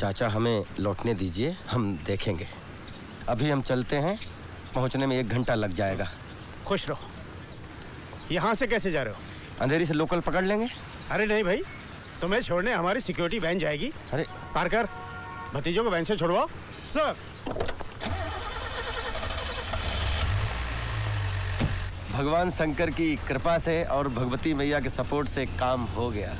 चाचा हमें लौटने दीजिए, हम देखेंगे। अभी हम चलते हैं, पहुंचने में 1 घंटा लग जाएगा। खुश रहो। यहाँ से कैसे जा रहे हो? अंधेरी से लोकल पकड़ लेंगे। अरे नहीं भाई, तुम्हें छोड़ने हमारी सिक्योरिटी वैन जाएगी। अरे पार्कर, भतीजों को वैन से छोड़वाओ। सर। भगवान शंकर की कृपा से और भगवती मैया के सपोर्ट से काम हो गया।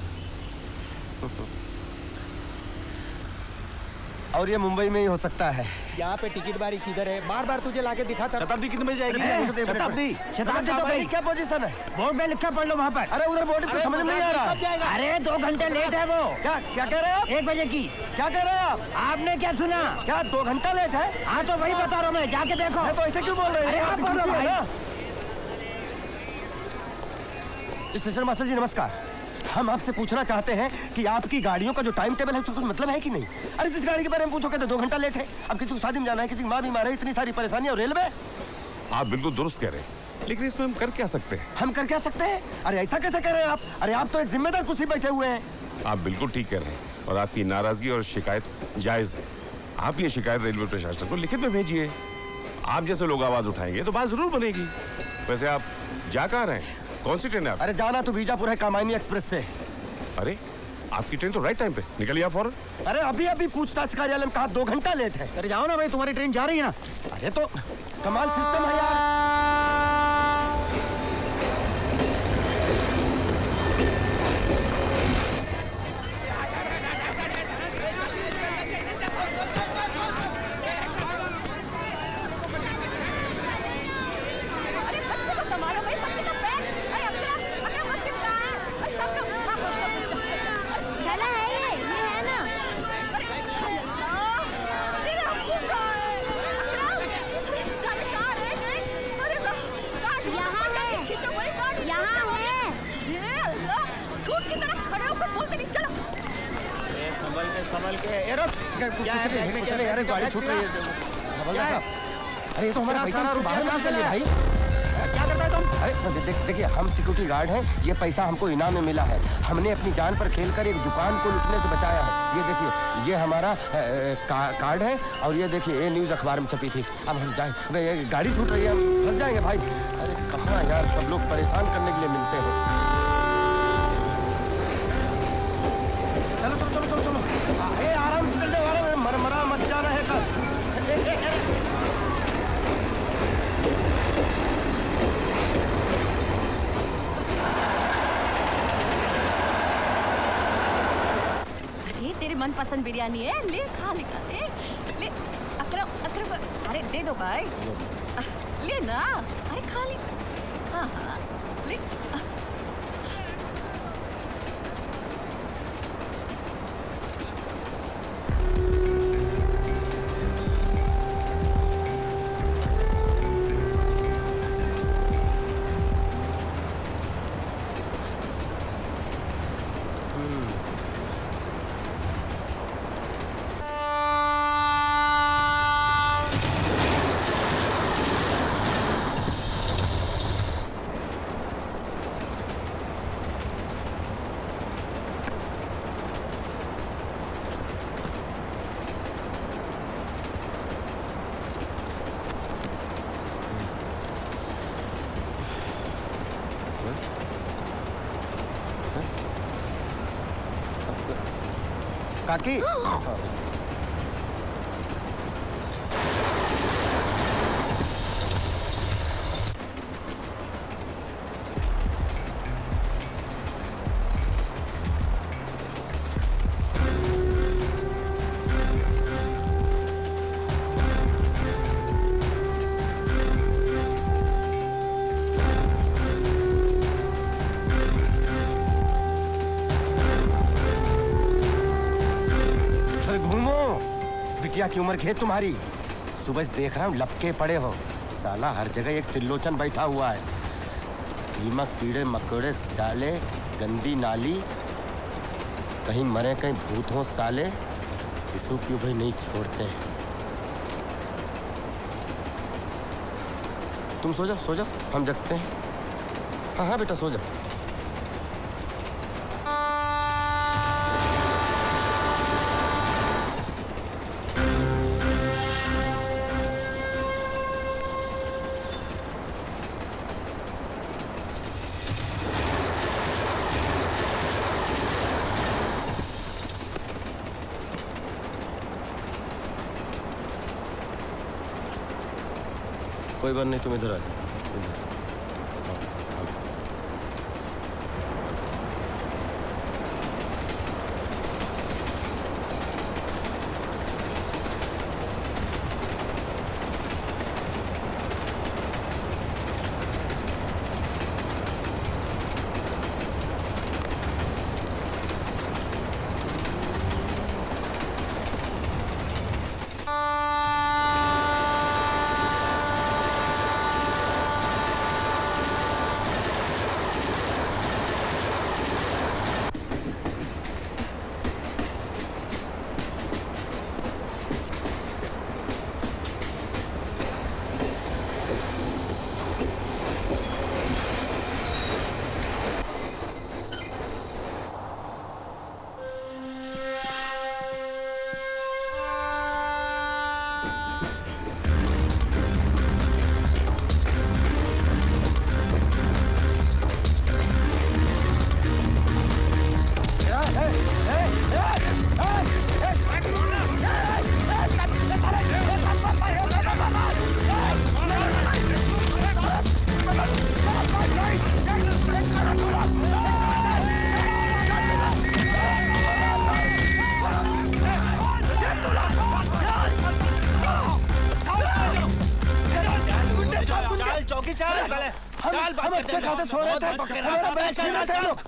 और ये मुंबई में ही हो सकता है। यहाँ पे टिकट बारी किधर है? बार बार तुझे लाके दिखा था। शताब्दी कितने बजे जाएगी? शताब्दी तो भाई क्या पोजीशन है? बोर्ड में लिखा पढ़ लो वहाँ पर। अरे उधर बोर्ड पे समझ नहीं आ रहा। अरे 2 घंटे लेट है वो। क्या कह रहे हैं आप? 1 बजे की। क्या कह रहे हैं आप? आपने क्या सुना? क्या 2 घंटा लेट है? हाँ तो वही बता रहा हूँ मैं, जाके देखो। तो ऐसे क्यों बोल रहे हैं? अरे आप बोलो भाई। स्टेशन मास्टर जी नमस्कार। हम आपसे पूछना चाहते हैं कि आपकी गाड़ियों का जो टाइम टेबल है उसका कुछ मतलब है कि नहीं? अरे जिस गाड़ी के बारे में पूछो कहते 2 घंटा लेट है। अब किसी को शादी में जाना है, किसी की माँ बीमार है, इतनी सारी परेशानियां। और रेलवे। आप बिल्कुल दुरुस्त कह रहे हैं, लेकिन इसमें हम कर क्या सकते हैं? हम कर क्या सकते हैं? अरे ऐसा कैसे कह रहे हैं आप? अरे आप तो एक जिम्मेदार कुर्सी बैठे हुए हैं। आप बिल्कुल ठीक कह रहे हैं और आपकी नाराजगी और शिकायत जायज है। आप ये शिकायत रेलवे प्रशासन को लिखित में भेजिए। आप जैसे लोग आवाज उठाएंगे तो बात जरूर बनेगी। वैसे आप जा कहाँ रहे हैं? कौन सी ट्रेन है? अरे जाना तो बीजापुर है, कामायनी एक्सप्रेस से। अरे आपकी ट्रेन तो राइट टाइम पे निकलिए फौरन। अरे अभी पूछताछ कार्यालय में कहा 2 घंटा लेट है। अरे जाओ ना भाई, तुम्हारी ट्रेन जा रही है ना। अरे तो कमाल सिस्टम है यार। संभल के ये रुक। अरे गाड़ी छूट रही है। अरे ये तो हमारा पैसा बाहर ना चलिए भाई। क्या करता है तुम? अरे देखिए हम सिक्योरिटी गार्ड हैं। ये पैसा हमको इनाम में मिला है। हमने अपनी जान पर खेलकर एक दुकान को लूटने से बचाया है। ये देखिए, ये हमारा कार्ड है और ये देखिए ये न्यूज़ अखबार में छपी थी। अब हम जाएं, गाड़ी छूट रही है, हम फंस जाएंगे भाई। अरे कहाँ यार, सब लोग परेशान करने के लिए मिलते हैं। चलो चलो चलो चलो चलो, आराम से चल जाओ, मरा मत जाना है कल। तेरी मनपसंद बिरयानी है, ले खा ले ले। अकरम अरे दे दो भाई, ले ना। अरे खा ले। हाँ ले। काकी बिटिया की उम्र है तुम्हारी। सुबह से देख रहा हूँ लपके पड़े हो। साला हर जगह एक त्रिलोचन बैठा हुआ है। दीमक कीड़े मकोड़े साले, गंदी नाली, कहीं मरे कहीं भूत हो साले। इसू क्यों भाई नहीं छोड़ते। तुम सो जाओ हम जगते हैं। हाँ बेटा सो जाओ। कोई बात नहीं, तुम इधर आ जाओ। हम अच्छे खाते सो रहे थे, हमारा बैग छीना थे लोग।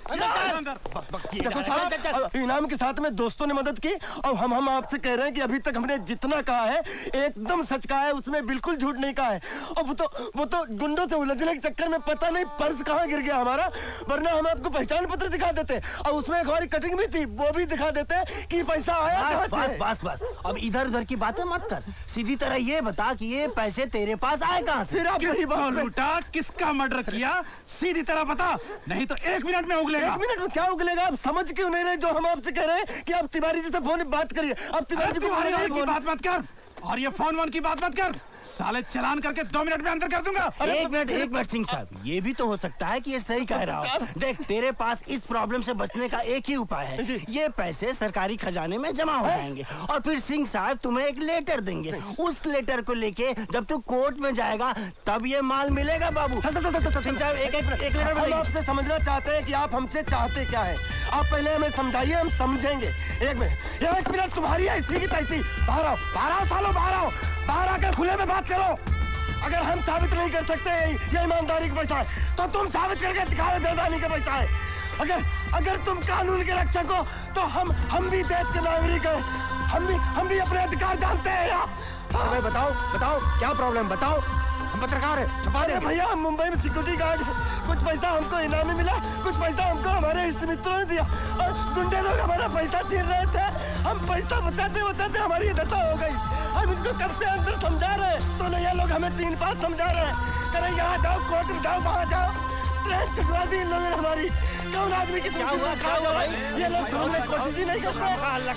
इनाम के साथ में दोस्तों ने मदद की और हम आपसे कह रहे हैं कि अभी तक हमने जितना कहा है एकदम सच कहा है, उसमें बिल्कुल झूठ नहीं कहा है। और वो तो गुंडों से उलझने के चक्कर में पता नहीं पर्स कहाँ गिर गया हमारा, वरना हम आपको पहचान पत्र दिखा देते और उसमें एक और कटिंग भी थी, वो भी दिखा देते कि पैसा आया कहाँ से। बस अब इधर उधर की बातें मत कर, सीधी तरह ये बता कि ये पैसे तेरे पास आए कहाँ से। फिर आप यही बात लूटा, किसका मर्डर किया, सीधी तरह बता, नहीं तो 1 मिनट में उगलेगा। 1 मिनट में क्या उगलेगा? आप समझ क्यों नहीं रहे जो हम आपसे कह रहे हैं कि आप तिवारी जी से फोन बात करिए। आप तिवारी जी की बात मत कर और ये फोन की बात मत कर, साले चलान करके 2 मिनट में अंदर कर दूंगा। एक मिनट सिंह साहब, ये भी तो हो सकता है कि ये सही कह रहा हो। देख, तेरे पास इस प्रॉब्लम से बचने का एक ही उपाय है, ये पैसे सरकारी खजाने में जमा हो जाएंगे और फिर सिंह साहब तुम्हें एक लेटर देंगे। उस लेटर को लेके जब तू कोर्ट में जाएगा तब ये माल मिलेगा। बाबू सिंह साहब, एक लेटर हम आपसे समझना चाहते हैं कि आप हमसे चाहते क्या है। आप पहले हमें समझाइए, हम समझेंगे। 1 मिनट तुम्हारी ऐसी की तैसी। बाहर आओ सालों, बाहर आकर खुले में बात करो। अगर हम साबित नहीं कर सकते ये ईमानदारी का पैसा है तो तुम साबित करके दिखाओ बेईमानी का पैसा है। अगर तुम कानून के रक्षक हो तो हम भी देश के नागरिक हैं, हम भी अपने अधिकार जानते हैं। यार बताओ क्या प्रॉब्लम, बताओ। हम पत्रकार है, छपा दे। भैया हम मुंबई में सिक्योरिटी गार्ड, कुछ पैसा हमको इनाम में मिला, कुछ पैसा हमको हमारे इष्ट मित्रों ने दिया और गुंडे लोग हमारा पैसा छीन रहे थे। हम पैसा बचाते हमारी ये दशा हो गई। हम इनको कब से अंदर समझा रहे हैं तो ये लोग हमें 3 बात समझा रहे हैं। करें यहाँ जाओ, कोर्ट में जाओ, वहाँ जाओ। ट्रेन छुटवा दी इन लोगों ने हमारी। कौन आदमी की क्या हुआ ये लोग समझने की कोशिश ही नहीं करते।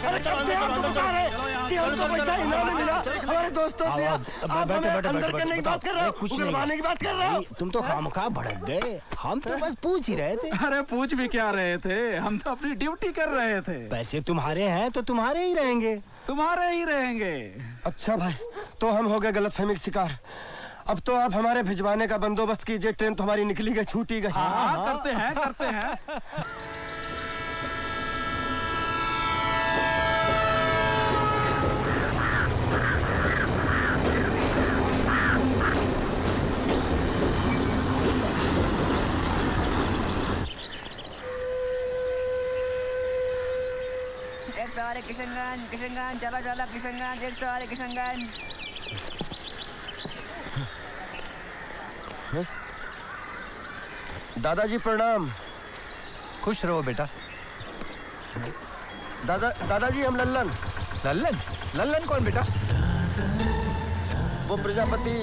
अरे कब से हमको बता रहे कि हमको पैसा इनाम में मिला, हमारे दोस्तों ने। आप हमें अंदर करने की बात कर रहे हो, उगलवाने की बात कर रहे हो। तुम तो खामखा भड़क गए, हम तो बस पूछ ही रहे थे। अरे पूछ भी क्या रहे थे, हम तो अपनी ड्यूटी कर रहे थे। पैसे तुम्हारे हैं तो तुम्हारे ही रहेंगे। अच्छा भाई, तो हम हो गए गलतफहमी का शिकार। अब तो आप हमारे भिजवाने का बंदोबस्त कीजिए। ट्रेन तो हमारी निकली गई, छूटी गई। हाँ, करते हैं। किशनगंज चला किशनगंज, 108 किशनगंज। दादाजी प्रणाम। खुश रहो बेटा। दादाजी हम लल्लन कौन बेटा? वो प्रजापति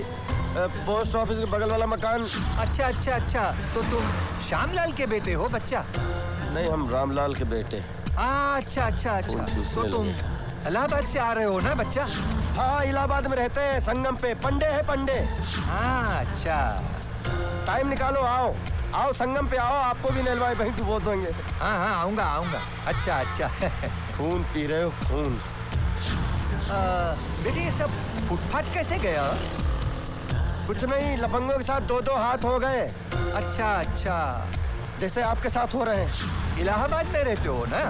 पोस्ट ऑफिस के बगल वाला मकान। अच्छा, तो तुम श्यामलाल के बेटे हो बच्चा? नहीं, हम रामलाल के बेटे। अच्छा, तो तुम इलाहाबाद से आ रहे हो ना बच्चा? हाँ, इलाहाबाद में रहते हैं, संगम पे। पंडे है पंडे। अच्छा, टाइम निकालो, आओ संगम पे आओ, आपको भी नहलवाए वहीं डुबो देंगे। हाँ, आऊंगा। अच्छा। खून पी रहे हो, खून। बेटे ये सब फुटपाथ कैसे गया? कुछ नहीं, लफंगों के साथ 2-2 हाथ हो गए। अच्छा अच्छा, जैसे आपके साथ हो रहे हैं। इलाहाबाद में रहते हो ना?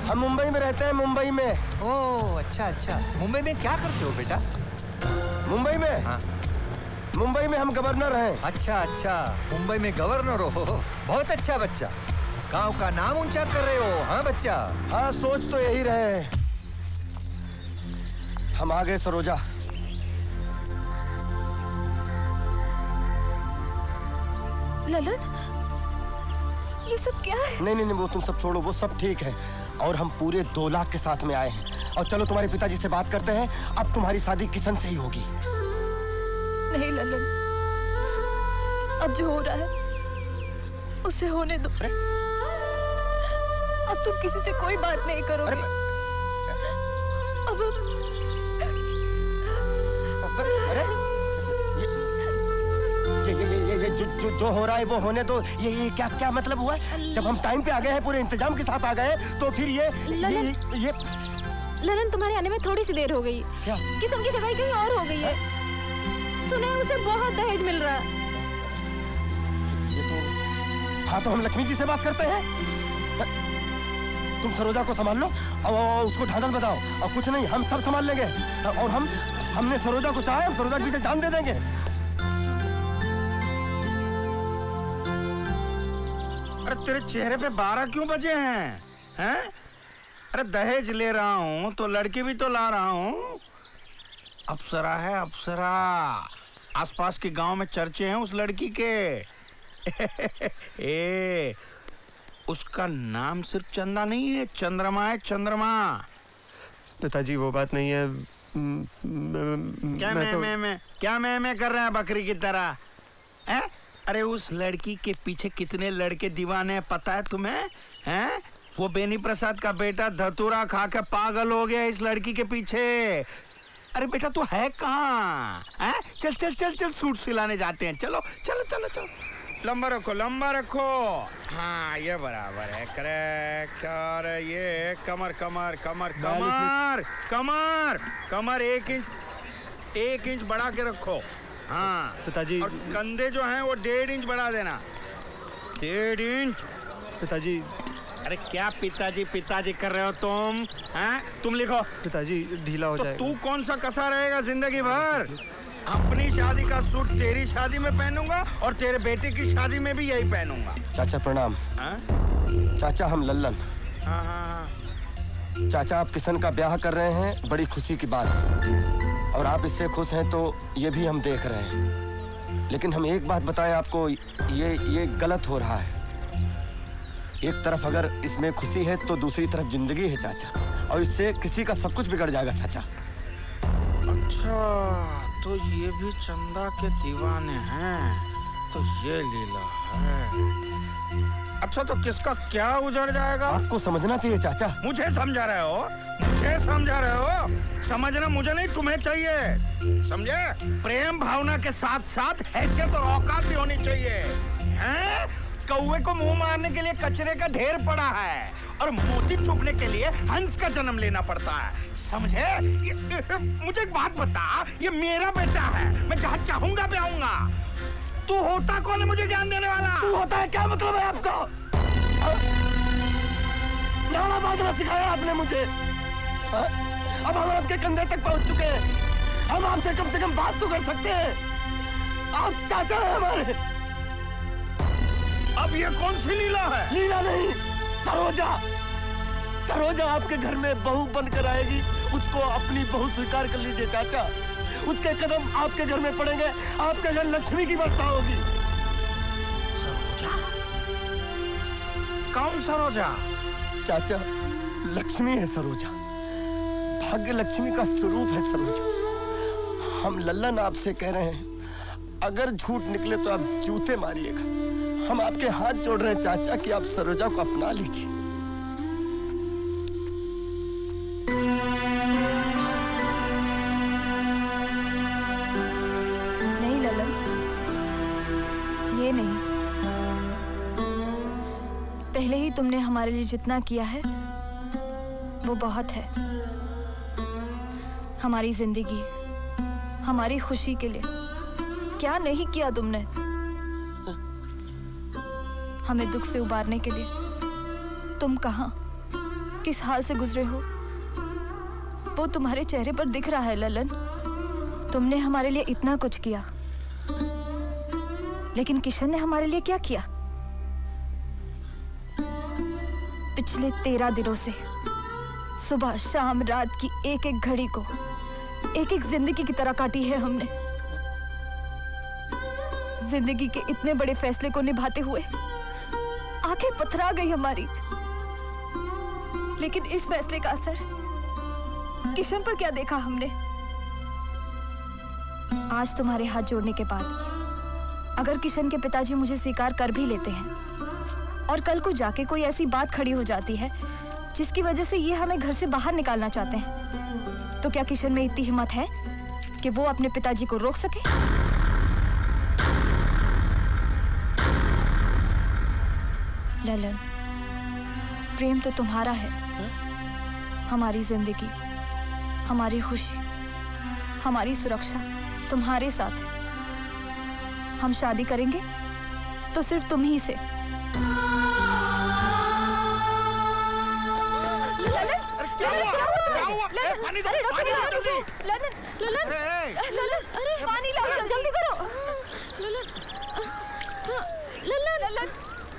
हम मुंबई में रहते हैं, मुंबई में। ओह अच्छा अच्छा, मुंबई में क्या करते हो बेटा? मुंबई में? हाँ। मुंबई में हम गवर्नर हैं। अच्छा अच्छा, मुंबई में गवर्नर हो, बहुत अच्छा बच्चा। गांव का नाम ऊंचा कर रहे हो, हाँ बच्चा? हाँ, सोच तो यही रहे हैं। हम आ गए सरोजा। ललन, ये सब क्या है? नहीं नहीं नहीं, वो तुम सब छोड़ो, वो सब ठीक है। और हम पूरे 2 लाख के साथ में आए हैं। और चलो तुम्हारे पिताजी से बात करते हैं। अब तुम्हारी शादी किशन से ही होगी। नहीं ललन, अब जो हो रहा है उसे होने दो। अब तुम किसी से कोई बात नहीं करोगे। अब अरे ये जो हो रहा है वो होने दो। ये क्या मतलब हुआ? जब हम टाइम पे आ गए हैं, पूरे इंतजाम के साथ आ गए हैं, तो फिर ये ललन, तुम्हारे आने में थोड़ी सी देर हो गई। क्या? किशन की जगह कहीं और हो गई है। सुने उसे बहुत दहेज मिल रहा है। ये तो हाँ, तो हम लक्ष्मी जी से बात करते हैं। तुम सरोजा को संभाल लो और उसको ढांढल बताओ। और कुछ नहीं, हम सब संभाल लेंगे। और हमने सरोजा को चाहा, हम सरोजा के पीछे जान दे देंगे। अरे तेरे चेहरे पे 12 क्यों बजे हैं? हैं? अरे दहेज ले रहा हूँ तो लड़की भी तो ला रहा हूँ। अप्सरा है, अप्सरा। आसपास के गांव में चर्चे हैं उस लड़की के। उसका नाम सिर्फ चंदा नहीं है, चंद्रमा है, चंद्रमा। पिताजी वो बात नहीं है। क्या मैं कर रहा है बकरी की तरह? हैं? अरे उस लड़की के पीछे कितने लड़के दीवाने हैं पता है तुम्हें? हैं? वो बेनी प्रसाद का बेटा धतूरा खा के पागल हो गया इस लड़की के पीछे। अरे बेटा तू है कहाँ? चल चल चल चल, सूट सिलाने जाते हैं। चलो चलो चलो चलो, लंबा रखो, लंबा रखो। हाँ ये बराबर है, करेक्ट। और ये कमर कमर कमर कमर कमर कमर 1 इंच बढ़ा के रखो। हाँ पिताजी। और कंधे जो हैं वो 1.5 इंच बढ़ा देना। 1.5 इंच। पिताजी। अरे क्या पिताजी पिताजी कर रहे हो तुम? हैं? तुम लिखो। पिताजी ढीला हो जाएगा। तू कौन सा कसा रहेगा जिंदगी भर? अपनी शादी का सूट तेरी शादी में पहनूंगा और तेरे बेटे की शादी में भी यही पहनूंगा। चाचा प्रणाम। चाचा हम लल्लन। चाचा आप किशन का ब्याह कर रहे हैं, बड़ी खुशी की बात है। और आप इससे खुश हैं तो ये भी हम देख रहे हैं। लेकिन हम एक बात बताएं आपको, ये गलत हो रहा है। एक तरफ अगर इसमें खुशी है तो दूसरी तरफ जिंदगी है चाचा, और इससे किसी का सब कुछ बिगड़ जाएगा चाचा। अच्छा तो ये भी चंदा के दीवाने हैं, तो ये लीला है। अच्छा तो किसका क्या उजड़ जाएगा? आपको समझना चाहिए चाचा। मुझे समझा रहे हो? मुझे समझा रहे हो? समझना मुझे नहीं तुम्हें चाहिए, समझे? प्रेम भावना के साथ साथ हैसियत और औकात भी होनी चाहिए। हैं? कौवे को मुंह मारने के लिए कचरे का ढेर पड़ा है और मोती चुपने के लिए हंस का जन्म लेना पड़ता है, समझे? मुझे एक बात बता, ये मेरा बेटा है, मैं जहाँ चाहूंगा भी आऊंगा। तू होता कौन है मुझे ज्ञान देने वाला? तू होता है क्या मतलब है आपको? नाना बाजना सिखाया आपने मुझे। अब हम आपके कंधे तक पहुंच चुके हैं, हम आपसे कम से कम बात तो कर सकते हैं। आप चाचा हैं हमारे। अब ये कौन सी लीला है? लीला नहीं, सरोजा। सरोजा आपके घर में बहू बनकर आएगी, उसको अपनी बहू स्वीकार कर लीजिए चाचा। उसके कदम आपके घर में पड़ेंगे, आपके घर लक्ष्मी की वर्षा होगी। सरोजा? कौन सरोजा? चाचा लक्ष्मी है सरोजा, भाग्य लक्ष्मी का स्वरूप है सरोजा। हम लल्लन आपसे कह रहे हैं, अगर झूठ निकले तो आप जूते मारिएगा। हम आपके हाथ जोड़ रहे हैं चाचा कि आप सरोजा को अपना लीजिए। नहीं ललन, ये नहीं। पहले ही तुमने हमारे लिए जितना किया है वो बहुत है। हमारी जिंदगी, हमारी खुशी के लिए क्या नहीं किया तुमने? हमें दुख से उबारने के लिए तुम कहां, किस हाल से गुजरे हो, वो तुम्हारे चेहरे पर दिख रहा है ललन। तुमने हमारे लिए इतना कुछ किया, लेकिन किशन ने हमारे लिए क्या किया? पिछले 13 दिनों से सुबह शाम रात की एक एक घड़ी को एक एक जिंदगी की तरह काटी है हमने। जिंदगी के इतने बड़े फैसले को निभाते हुए आंखें पथरा गई हमारी, लेकिन इस फैसले का असर किशन पर क्या देखा हमने? आज तुम्हारे हाथ जोड़ने के बाद अगर किशन के पिताजी मुझे स्वीकार कर भी लेते हैं और कल को जाके कोई ऐसी बात खड़ी हो जाती है जिसकी वजह से ये हमें घर से बाहर निकालना चाहते हैं, तो क्या किशन में इतनी हिम्मत है कि वो अपने पिताजी को रोक सके? ललन, प्रेम तो तुम्हारा है। हमारी जिंदगी, हमारी खुशी, हमारी सुरक्षा तुम्हारे साथ है। हम शादी करेंगे तो सिर्फ तुम ही से। पानी लाओ, जल्दी करो। ललन,